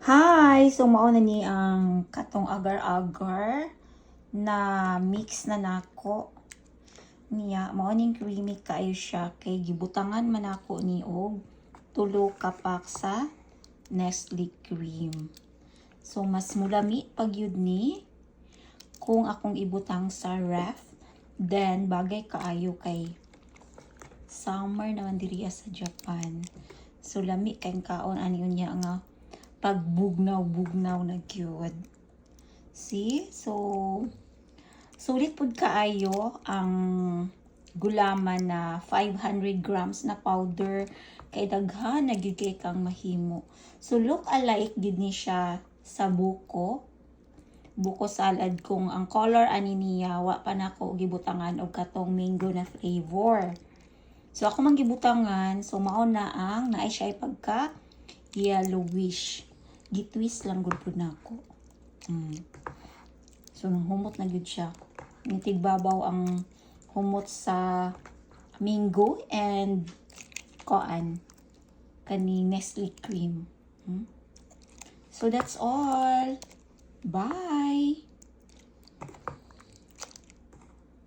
Hi! So, mauna ni ang katong agar-agar na mix na nako niya. Mauning creamy kayo siya kay gibutangan man ako ni og tulo ka pack sa Nestle cream. So, mas mulami pag yun ni kung akong ibutang sa ref. Then, bagay kaayo kay summer naman diriya sa Japan. So, lami kay kaon ani unya nga pagbugnaw-bugnaw na gyud. See? So, sulit pud kaayo ang gulaman na 500 grams na powder kay daghan na gyud kay kang mahimo. So, look alike gid ni siya sa buko salad kung ang color ani niya wa pa nako gibutangan og katong mango na flavor. So, ako man gibutangan, so mao na ang naay siya pagka yellowish. Gitwist lang gud pud nako. So nang humot na gud siya. Nitigbabaw ang humot sa mango and kani Nestle cream. So that's all. Bye.